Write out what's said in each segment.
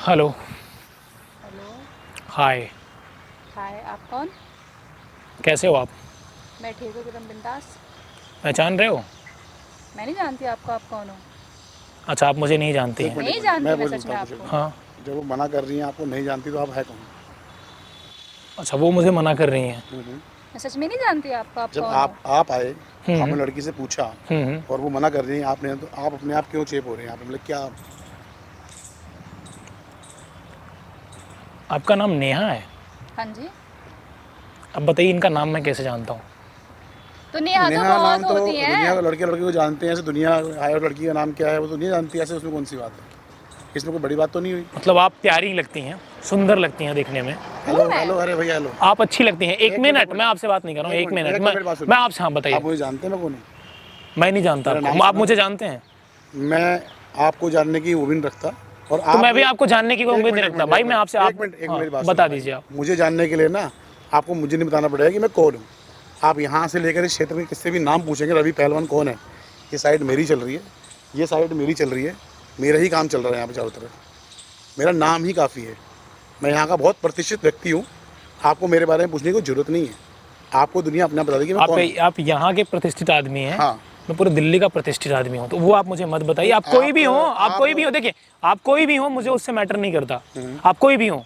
Hello. Hello. हाय। हाय, आप कौन? कैसे हो आप? मैं ठीक हूँ, एकदम बिंदास। पहचान रहे हो? मैं नहीं जानती आपको, आप कौन हो? अच्छा, आप मुझे नहीं जानती एक हैं। मिनट एक नहीं मिनट जानती मैं मैं बोल सच देता में हूँ कुछ। आपको। हाँ। जब वो मना कर रही हैं आपको नहीं जानती तो आप है कौन? अच्छा, वो मुझे मना कर रही हैं। हम्म। मैं सच में नहीं जानती आपको, आप जब कौन हो? आप आए, हम्म आपने लड़की से पूछा हम्म। और वो मना कर रही है आपने, तो आप अपने आप क्यों चेप हो रहे हैं? आप मतलब क्या? आपका नाम नेहा है? हाँ जी। अब बताइए, इनका नाम मैं कैसे जानता हूँ? तो नेहा तो नेहा बहुत नाम तो होती दुनिया हैं। के लड़के को जानते हैं, ऐसे दुनिया है और लड़की का नाम क्या है वो तो नहीं जानती, ऐसे उसमें कौन सी बात है? इसमें कोई बड़ी बात तो नहीं हुई। मतलब आप प्यारी लगती हैं, सुंदर लगती हैं देखने में। हूँ हेलो मैं। हेलो, अरे भैया हेलो। आप अच्छी लगती हैं। एक एक मिनट, मिनट मैं आपसे बात नहीं कर रहा हूँ। एक मिनट, एक मैं मिनट मेरी बात मैं सुनिए। आपसे, हाँ बताइए। आप मुझे जानते हैं मैं कौन हूँ? मैं नहीं जानता मेरा नाम आपको। आप सुना मुझे था। जानते हैं? मैं आपको जानने की वो भी नहीं रखता। और तो आप मैं भी आपको जानने की कोई एक उम्मीद मिनट नहीं एक रखता मिनट भाई। एक मैं आपसे, आप मिनट एक मिनट हाँ, मेरी बात सुनो बता भाई। दीजिए आप। मुझे जानने के लिए ना आपको मुझे नहीं बताना पड़ेगा कि मैं कौन हूँ। आप यहाँ से लेकर इस क्षेत्र में किससे भी नाम पूछेंगे रवि पहलवान कौन है, ये साइड मेरी चल रही है, ये साइड मेरी चल रही है, मेरा ही काम चल रहा है यहाँ पे चारों तरफ। मेरा नाम ही काफ़ी है। मैं यहाँ का बहुत प्रतिष्ठित व्यक्ति हूँ। आपको मेरे बारे में पूछने की जरूरत नहीं है। आपको दुनिया अपना बता देगी मैं कौन हूँ। आप यहाँ के प्रतिष्ठित आदमी हैं। हाँ। मैं पूरे दिल्ली का प्रतिष्ठित आदमी हूँ, तो वो आप मुझे मत बताइए। आप कोई भी हो, आप कोई भी हो, देखिए आप कोई भी हो, मुझे उससे मैटर नहीं करता। आप कोई भी हो,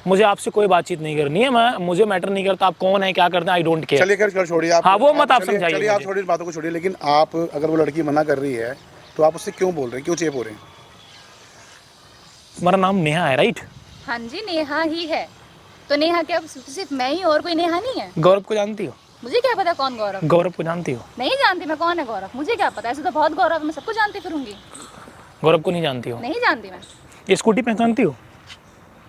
मुझे आपसे कोई बातचीत नहीं करनी है। मुझे मैटर नहीं करता आप कौन है, क्या करते हैं, आई डोंट केयर। चलिए खैर छोड़िए आप। हाँ, वो मत आप चलिए समझाइए चलिए आप मुझे। छोड़िए बातों को छोड़िए, लेकिन आप अगर वो लड़की मना कर रही है तो आप उससे क्यों बोल रहे हैं, क्यों चेप हो रहे हैं? तुम्हारा नाम नेहा है, राइट? हाँ जी, नेहा ही है। तो नेहा क्या सिर्फ मैं ही, और कोई नेहा नहीं है? गौरव को जानती हो? मुझे क्या पता कौन गौरव? गौरव को जानती हो? नहीं जानती मैं, कौन है गौरव? मुझे क्या पता, ऐसे तो बहुत गौरव है, मैं सबको जानती फिरूंगी। गौरव को नहीं जानती हो? नहीं जानती मैं। ये स्कूटी पहचानती हो?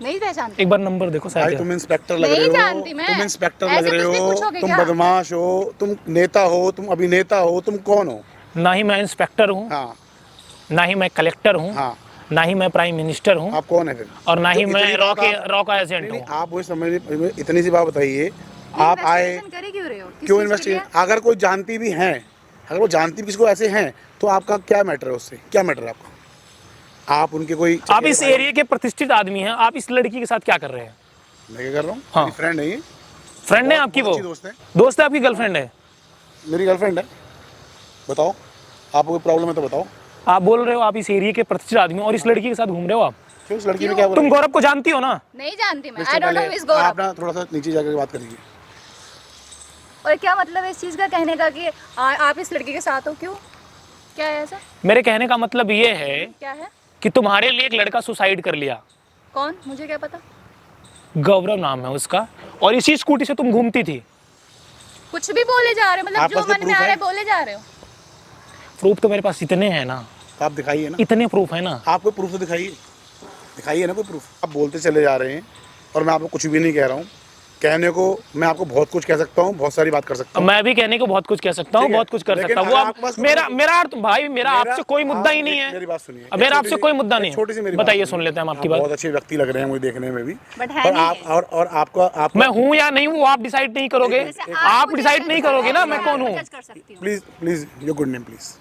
नहीं पहचानती। एक बार नंबर देखो भाई शायद। तुम इंस्पेक्टर लग नहीं रहे हो। जानती मैं। तुम इंस्पेक्टर लग ऐसे रहे कुछ भी हो, पूछोगे तुम क्या? बदमाश हो, तुम नेता हो, तुम अभिनेता हो, तुम कौन हो? ना ही मैं इंस्पेक्टर हूँ, हाँ ना ही मैं कलेक्टर हूँ, हाँ। ना ही मैं प्राइम मिनिस्टर हूँ, आप कौन है फिर? और ना जो ही मैं इतनी बात रॉ का नहीं एजेंट नहीं, हूँ। आप मुझे समझ नहीं, इतनी सी बात बताइए। आप आए इन्वेस्टिगेशन करे क्यों रहे हो? किस क्यों चीज़ के इन्वेस्टिगेशन? लिए? अगर कोई जानती भी हैं, अगर वो जानती भी किसी को ऐसे हैं, तो आपका क्या मैटर है उससे? क्या मैटर है आपका? आप उनके कोई आप चचेरे इस भाई? एरिया के प्रतिष्ठित आदमी हैं, आप इस लड़की के साथ क्या कर रहे हैं? मैं क्या कर रहा हूँ? हाँ। मेरी फ्रेंड है ये। फ्रेंड है बहुत आपकी? बहुत वो अच्छी दोस्त है। दोस्त है आपकी? गर्लफ्रेंड है? मेरी गर्लफ्रेंड है। बताओ, आपको कोई प्रॉब्लम है तो बताओ। आप बोल रहे हो आप इस एरिया के प्रतिष्ठित आदमी हो और इस लड़की के साथ घूम रहे हो आप? क्यों? उस लड़की ने क्यों? क्या तुम बोला? गौरव को जानती हो ना? नहीं जानती मैं। मिस्टर आई डोंट नो पहले इस गौरव। आप ना थोड़ा सा नीचे जाकर बात करिए। और क्या मतलब है इस चीज़ का कहने का कि आप इस लड़की के साथ हो? क्यों? क्या है ऐसा? मेरे कहने का मतलब ये है क्या है? कि तुम्हारे लिए एक लड़का सुसाइड कर लिया। कौन? मुझे क्या पता। गौरव नाम है उसका, और इसी स्कूटी से तुम घूमती थी। कुछ भी बोले जा रहे हो, मतलब आपके जो पास ये मन में proof आ रहा है? है बोले जा रहे हो। प्रूफ तो मेरे पास इतने हैं ना, तो आप दिखाइए ना। इतने प्रूफ है ना। आप कोई प्रूफ तो दिखाइए। दिखाइए ना कोई प्रूफ। आप बोलते चले जा रहे हैं और मैं आपको कुछ भी नहीं कह रहा हूँ। कहने को मैं आपको बहुत कुछ कह सकता हूँ, बहुत सारी बात कर सकता हूँ। मैं भी कहने को बहुत कुछ कह सकता हूँ, ठीक है, बहुत कुछ कर लेकिन सकता हूँ। वो अगर आपके पास मेरा मेरा अर्थ भाई, मेरा आपसे कोई मुद्दा ही नहीं मेरी है। बात सुनिए। अब मेरा एक आपसे छोटी कोई सी- मुद्दा एक नहीं है। छोटी सी मेरी बात बताइए, सुनिए। सुन लेते हैं हम आपकी आप बात। बहुत अच्छे व्यक्ति लग रहे हैं मुझे देखने में भी। बट है और नहीं आप है। और आपका मैं हूँ या नहीं हूँ, आप डिसाइड नहीं करोगे। आप डिसाइड नहीं करोगे ना मैं कौन हूँ। जज कर सकती हूँ। Please please your good name please.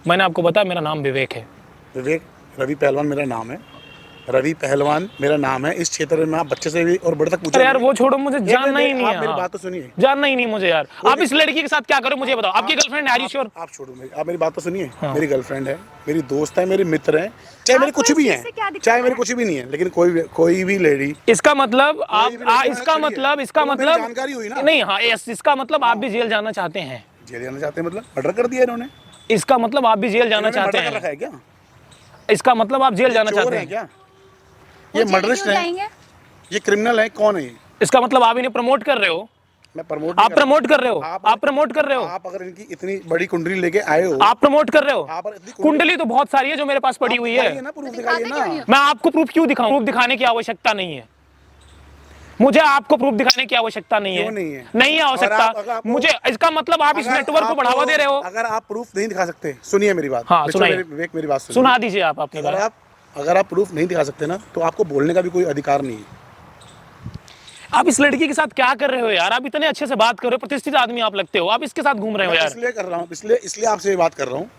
मैंने आपको बताया मेरा नाम विवेक है। विवेक रवि पहलवान मेरा नाम है। रवि पहलवान मेरा नाम है। इस क्षेत्र में आप बच्चे से भी और बड़े तक पूछे। अरे यार वो छोड़ो, मुझे जानना ही नहीं है। आप मेरी हाँ। बात तो सुनिए। जानना ही नहीं मुझे यार। आप इस लड़की के साथ क्या करो मुझे बताओ। आपकी गर्लफ्रेंड है? Are you sure? आप छोड़ो आप मेरी बात तो सुनिए। हाँ। मेरी गर्लफ्रेंड है, मेरी दोस्त है, मेरे मित्र हैं, चाहे मेरे आपको कुछ इस भी चीज़ हैं, से क्या दिक्कत चाहे मेरे है? कुछ भी नहीं है, लेकिन कोई भी लेडी। इसका मतलब आप भी लड़की इसका खड़ी है। मतलब इसका तो मेरी मतलब जानकारी हुई ना। नहीं। हाँ, इसका मतलब आप भी जेल जाना चाहते हैं। जेल जाना चाहते हैं मतलब मर्डर कर दिया इन्होंने। इसका मतलब आप भी जेल जाना चाहते मर्डर कर रखा हैं। है क्या? इसका मतलब आप जेल ये जाना चोर चाहते है हैं क्या? वो ये जेल मर्डरिस्ट क्यों है? जाएंगे? ये क्रिमिनल है? कौन है ये? इसका मतलब आप इन्हें प्रमोट कर रहे हो। मैं प्रमोट आप प्रमोट कर रहे हो। आप प्रमोट कर रहे हो। आप अगर इनकी इतनी बड़ी कुंडली लेके आए हो। आप प्रमोट कर रहे हो। आप इतनी कुंडली तो बहुत सारी है जो मेरे पास पड़ी हुई है। दिखाइए ना, प्रूफ दिखाइए दिखाते क्यों नहीं ना। हो? मैं आपको प्रूफ क्यों दिखाऊं? प्रूफ दिखाने की आवश्यकता नहीं है। मुझे आपको प्रूफ दिखाने की आवश्यकता नहीं है। क्यों नहीं है? नहीं है अगर आवश्यकता मुझे। इसका मतलब आप इस अगर नेटवर्क को बढ़ावा दे रहे हो। अगर आप प्रूफ नहीं दिखा सकते, सुनिए मेरी बात। हाँ, मिस्टर सुनाइए। विवेक मेरी बात सुनिए। सुना दीजिए आप अपनी बात। अगर आप प्रूफ नहीं दिखा सकते ना, तो आपको बोलने का भी कोई अधिकार नहीं है। आप इस लड़की के साथ क्या कर रहे हो यार? आप इतने अच्छे से बात कर रहे हो, प्रतिष्ठित आदमी आप लगते हो, आप इसके साथ घूम रहे हो मैं यार। इसलिए कर रहा हूँ, इसलिए आपसे ये बात कर रहा हूँ।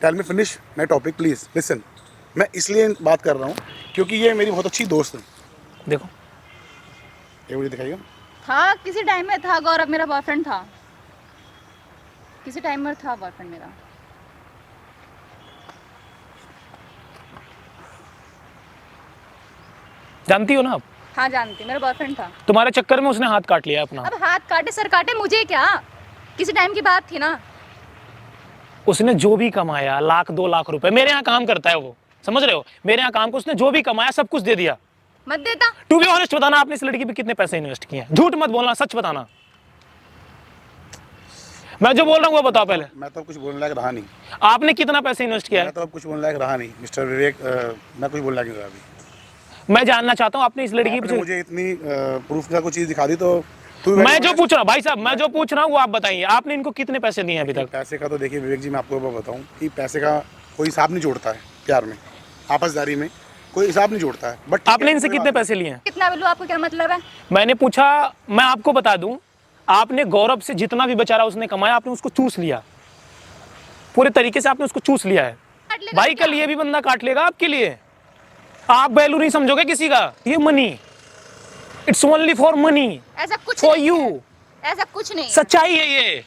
Tell me finish my topic please listen. मैं इसलिए बात कर रहा हूँ क्योंकि ये मेरी बहुत अच्छी दोस्त है। देखो ये मुझे दिखाइएगा। था किसी टाइम में था गौरव, मेरा बॉयफ्रेंड था, किसी टाइम में था बॉयफ्रेंड मेरा। जानती हो ना आप, हाँ जानती, मेरा बॉयफ्रेंड था। तुम्हारे चक्कर में उसने हाथ काट लिया अपना। अब हाथ काटे सर काटे मुझे क्या, किसी टाइम की बात थी ना। उसने जो भी कमाया, 1-2 लाख रुपए, मेरे यहाँ काम करता है वो, समझ रहे हो, मेरे यहाँ काम को उसने जो भी कमाया सब कुछ दे दिया। मत देता। टू बी ऑनेस्ट बताना, आपने इस लड़की पे कितने पैसे इन्वेस्ट किए हैं? झूठ मत बोलना, सच बताना। मैं जो बोल रहा हूँ वो बताओ पहले। मैं तो कुछ बोलने लायक रहा नहीं। आपने कितना पैसे इन्वेस्ट किया है? मैं तो अब कुछ बोलने लायक रहा नहीं मिस्टर विवेक, मैं कुछ बोलने लायक नहीं रहा अभी। मैं जानना चाहता हूँ आपने इस लड़की आपने पे मुझे इतनी प्रूफ का कुछ चीज़ दिखा दी तो मैं जो पूछ रहा हूँ भाई साहब, मैं जो पूछ रहा हूँ वो आप बताइए, आपने इनको कितने पैसे दिए हैं अभी तक? पैसे का तो देखिए विवेक जी, मैं आपको बताऊं कि पैसे का कोई हिसाब नहीं जोड़ता है प्यार में, आपसदारी में कोई हिसाब नहीं जोड़ता है। बट आपने इनसे कितने पैसे लिए हैं? कितना बिल्लू, आपको क्या मतलब है? मैंने पूछा, मैं आपको बता दूं, आपने गौरव से जितना भी बेचारा उसने कमाया, आपने उसको चूस लिया, पूरे तरीके से आपने उसको चूस लिया है। भाई कल ये भी बंदा काट लेगा आपके लिए, आप वैल्यू नहीं समझोगे किसी का। ये money, it's only for money, ऐसा कुछ फॉर नहीं यू। है। ऐसा कुछ नहीं है। सच्चाई है ये।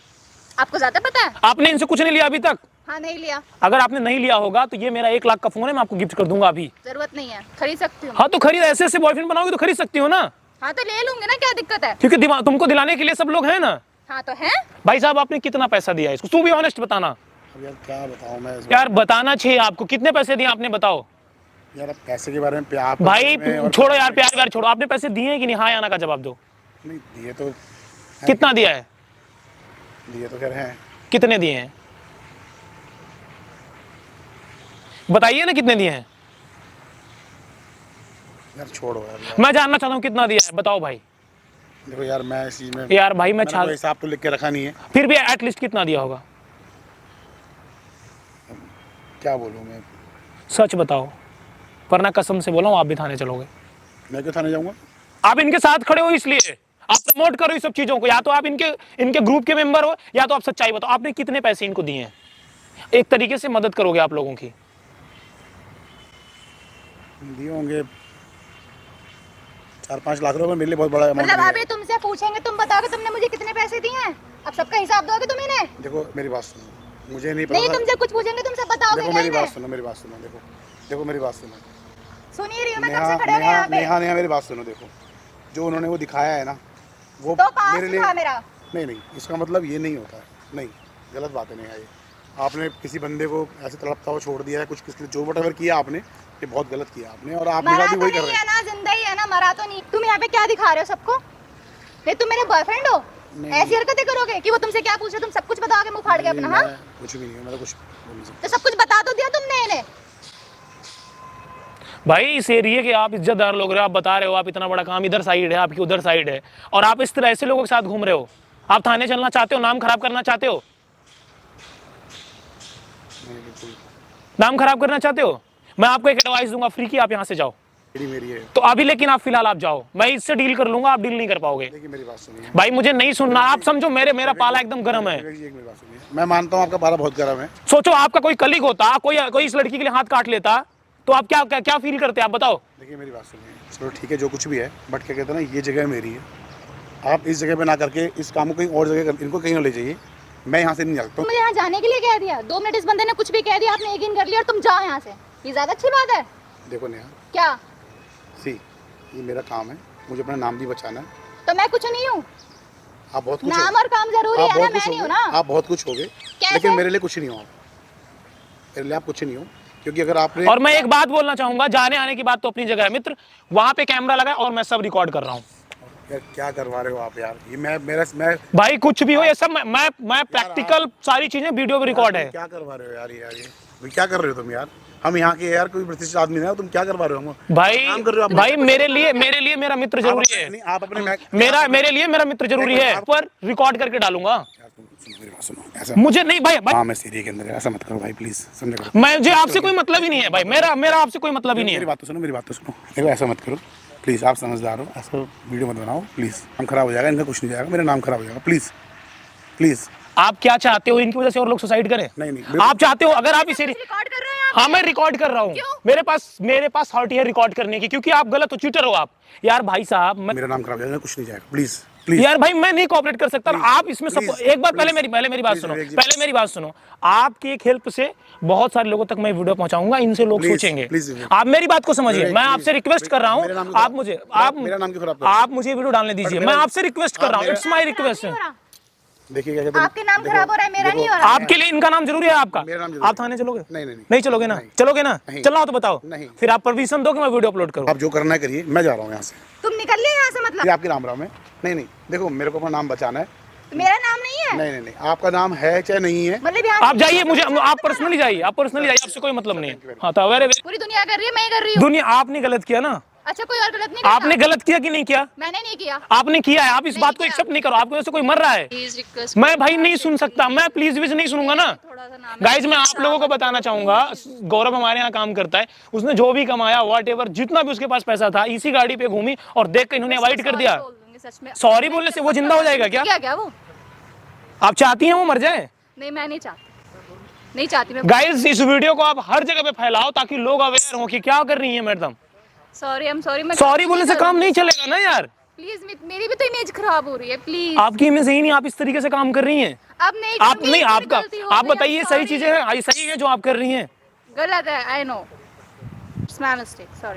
आपको ज्यादा पता है? आपने इनसे कुछ नहीं लिया अभी तक? हाँ नहीं लिया। अगर आपने नहीं लिया होगा तो ये मेरा 1 लाख का फोन है, मैं आपको गिफ्ट कर दूंगा अभी। जरूरत नहीं है, खरीद सकती हूँ। हाँ तो खरीद, ऐसे ऐसे बॉयफ्रेंड बनाओगे तो खरीद सकती हो ना, हाँ तो ले लूंगी ना, क्या दिक्कत है? क्योंकि तुमको दिलाने के लिए सब लोग हैं ना। हाँ तो है। भाई साहब आपने कितना पैसा दिया है इसको? तू भी ऑनेस्ट बताना अब यार क्या बताऊं मैं यार, बताना चाहिए आपको, कितने पैसे दिए आपने, बताओ यार। अब पैसे के बारे में प्यार भाई छोड़ो यार, प्यार व्यार छोड़ो, आपने पैसे दिए हैं कि नहीं? हाँ या ना का जवाब दो। नहीं दिए तो कितना दिया है? दिए तो खैर हैं। कितने दिए हैं बताइए ना, कितने दिए हैं? यार छोड़ो यार। मैं जानना चाहता हूँ कितना दिया है, बताओ भाई। देखो यार मैं इस चीज में यार भाई मैं मैंने कोई हिसाब तो लिख के रखा नहीं है। फिर भी एटलीस्ट कितना दिया होगा? क्या बोलूं मैं, सच बताओ, वरना कसम से बोला हूँ आप भी थाने चलोगे। मैं क्यों थाने जाऊंगा? आप इनके साथ खड़े हो इसलिए, आप प्रमोट करो इस सब चीजों को, या तो आप इनके ग्रुप के मेंबर हो, या तो आप सच्चाई बताओ, आपने कितने पैसे इनको दिए हैं? एक तरीके से मदद करोगे आप लोगों की। दिए होंगे 4-5 लाख रुपए, मेरे लिए बहुत बड़ा अमाउंट मतलब है। अभी तुमसे पूछेंगे, तुम बताओगे तुमने मुझे कितने पैसे दिए हैं, अब सबका हिसाब दोगे तुम इन्हें? देखो मेरी बात सुनो, मुझे नहीं पता। नहीं, तुमसे कुछ पूछेंगे तुम सब बताओगे देखो क्या मेरी बात इन्हें? सुनो, मेरी बात सुनो, देखो मेरी बात सुनो। सुन ही रही हूँ मैं, कब नेहा से खड़े हो यहाँ पे। नेहा मेरी बात सुनो। देखो जो उन्होंने वो दिखाया है ना, वो तो पास मेरे लिए था मेरा। नहीं, इसका मतलब ये नहीं होता है। नहीं, गलत बात है। नेहा ये आपने किसी बंदे को ऐसे तड़पता हुआ छोड़ दिया है, कुछ किसके जो वट किया आपने, ये बहुत गलत किया आपने, और आप मरा भी तो वही कर नहीं रहे है हैं। ना, जिंदा ही है ना, मरा तो नहीं। तुम यहाँ पे क्या दिखा रहे हो सबको? नहीं तुम मेरे बॉयफ्रेंड हो, ऐसी हरकतें करोगे कि वो तुमसे क्या पूछे तुम सब कुछ बताओगे मुंह फाड़ के अपना? हाँ मैं कुछ भी नहीं हूँ, मैं तो कुछ बोल नहीं सकता। तो सब कुछ बता तो दिया तुमने इन्हें। भाई इस एरिया के आप इज्जतदार लोग रहे हो, आप बता रहे हो आप इतना बड़ा काम इधर साइड है, आपकी उधर साइड है, और आप इस तरह ऐसे लोगों के साथ घूम रहे हो। आप थाने चलना चाहते हो, नाम खराब करना चाहते हो, नहीं, बिल्कुल नाम खराब करना चाहते हो। मैं आपको एक एडवाइस दूंगा फ्री की, आप यहाँ से जाओ मेरी है। तो अभी, लेकिन आप फिलहाल आप जाओ, मैं इससे डील कर लूंगा, आप डील नहीं कर पाओगे। देखिए मेरी बात सुनिए भाई मुझे नहीं सुनना, आप समझो मेरा पाला एकदम गर्म है। मेरी बात सुनिए, मैं मानता हूँ आपका पारा बहुत गर्म है। सोचो आपका कोई कलीग होता, कोई इस लड़की के लिए हाथ काट लेता, तो आप क्या फील करते आप बताओ। देखिए मेरी बात सुनिए, चलो ठीक है जो कुछ भी है, बट क्या कहते हैं ना, ये जगह मेरी है। आप इस जगह पे ना करके इस काम को कहीं और जगह, इनको कहीं और ले जाइए। मैं यहाँ से नहीं जाता। तुमने यहाँ जाने के लिए कह दिया, 2 मिनट इस बंदे ने कुछ भी कह दिया, आपने यकीन कर लिया और तुम जाओ यहाँ से, ये ज्यादा अच्छी बात है? देखो नेहा, क्या? ये मेरा काम है, मुझे अपना नाम भी बचाना है। तो मैं कुछ नहीं हूँ? आप बहुत कुछ नाम हो। और काम जरूरी आप है ना, बहुत मैं कुछ नहीं हो हूँ गए, ना। आप बहुत कुछ हो गए, कैसे? लेकिन मेरे लिए कुछ नहीं हो आप। मेरे लिए आप कुछ नहीं हो, क्योंकि अगर आपने और मैं एक बात बोलना चाहूंगा, जाने आने की बात तो अपनी जगह है मित्र, वहां पे कैमरा लगा है और मैं सब रिकॉर्ड कर रहा हूँ। यार क्या करवा रहे हो आप यार? ये मैं भाई कुछ भी हो, ये सब मैं प्रैक्टिकल सारी चीजें वीडियो में रिकॉर्ड है। क्या करवा रहे हो यार? ये क्या कर रहे हो तुम यार? हम यहाँ के यार कोई प्रतिष्ठित आदमी नहीं है, तुम क्या करवा रहे हो? काम कर रहे हो आप। भाई मेरे लिए मेरा मित्र जरूरी है। नहीं, आप अपने मेरे लिए मेरा मित्र जरूरी है, पर रिकॉर्ड करके डालूंगा। मेरी बात सुनो, ऐसा मुझे नहीं भाई हाँ, मैं सीरियस के अंदर ऐसा मत करो भाई, प्लीज समझ करो। मुझे आपसे कोई मतलब ही नहीं है भाई, मेरा आपसे कोई मतलब ही नहीं मेरी है। बात तो सुनो, मेरी बात तो सुनो। देखो ऐसा मत करो प्लीज, आप समझदार हो, ऐसा वीडियो मत बनाओ प्लीज। नाम खराब हो जाएगा, इनका कुछ नहीं जाएगा, मेरा नाम खराब हो जाएगा। Please please. आप क्या चाहते हो, इनकी वजह से और लोग सुसाइड करें? नहीं, आप चाहते हो, अगर आप इस रिकॉर्ड कर रहे हैं हाँ मैं रिकॉर्ड कर रहा हूँ, मेरे पास हॉट है रिकॉर्ड करने की, क्योंकि आप गलत हो, चीटर हो आप। यार भाई साहब मेरा नाम खराब जाएगा, कुछ नहीं जाएगा, प्लीज प्लीज। यार भाई मैं नहीं कोऑपरेट कर सकता। आप इसमें सब please, एक बार पहले please, मेरी बात please, सुनो, विवेक जी। पहले मेरी बात सुनो। आपकी एक हेल्प से बहुत सारे लोगों तक मैं वीडियो पहुंचाऊंगा, इनसे लोग Please, सोचेंगे। please, विवेक। आप मेरी बात को समझिए, विवेक, मैं please, आपसे रिक्वेस्ट कर रहा मेरा नाम हूँ, क्यों आप खराब- मुझे मेरा नाम क्यों खराब कर रहे आप मुझे वीडियो डालने दीजिए। मैं आपसे रिक्वेस्ट कर रहा हूँ, इट्स माई रिक्वेस्ट। देखिए क्या कहते हैं, आपके नाम देखो, खराब हो रहा है, मेरा देखो, नहीं हो रहा। आपके लिए इनका नाम जरूरी है आपका? मेरा नाम जरूरी आप थाने चलोगे? नहीं, नहीं, नहीं। नहीं चलोगे ना? नहीं। चलोगे ना? नहीं। चलना हो तो बताओ। नहीं। फिर आप परमिशन दो कि मैं वीडियो अपलोड करूँ? आप जो करना है करिए, मैं जा रहा हूँ यहाँ से। तुम निकल लिए यहाँ से, ये मतलब आपकी राम है। नहीं नहीं, देखो मेरे को अपना नाम बचाना है। मेरा नाम नहीं है। नहीं नहीं नहीं, आपका नाम है चाहे नहीं है। मतलब यहाँ आप जाइए, मुझे आप पर्सनली जाइए, आप पर्सनली जाइए, आपसे कोई मतलब नहीं है। हाँ तो वेरी पूरी दुनिया कर रही है, मैं ही कर रही हूँ। दुनिया, आपने गलत किया ना? अच्छा, कोई और गलत नहीं करता? आपने गलत किया कि नहीं किया? मैंने नहीं किया। आपने किया है, आप इस नहीं बात को किया। एक्सेप्ट नहीं करो। आपकी वजह से कोई मर रहा है, प्लीज रिक्वेस्ट, मैं भाई नहीं सुन सकता, मैं प्लीज विज नहीं सुनूंगा ना। थोड़ा सा नाम गाइज मैं आप लोगों को बताना चाहूंगा, गौरव हमारे यहाँ काम करता है, उसने जो भी कमाया व्हाटएवर जितना भी उसके पास पैसा था, इसी गाड़ी पे घूमी और देख कर इन्होंने अवॉइड कर दिया। सच में सॉरी बोलने से वो जिंदा हो जाएगा क्या? क्या क्या वो? आप चाहती हैं वो मर जाए? नहीं, मैं नहीं चाहती, नहीं चाहती मैं। गाइज इस वीडियो को आप हर जगह पे फैलाओ ताकि लोग अवेयर हो कि क्या कर रही है madam. Sorry, I am sorry. मैं सॉरी बोलने से काम नहीं चलेगा ना यार। प्लीज, मेरी भी तो इमेज खराब हो रही है, प्लीज। आपकी इमेज सही नहीं, आप इस तरीके से काम कर रही हैं। अब नहीं, आप नहीं, आपका आप बताइए सही चीजें हैं, सही है जो आप कर रही हैं? गलत है, I know, it's my mistake, sorry.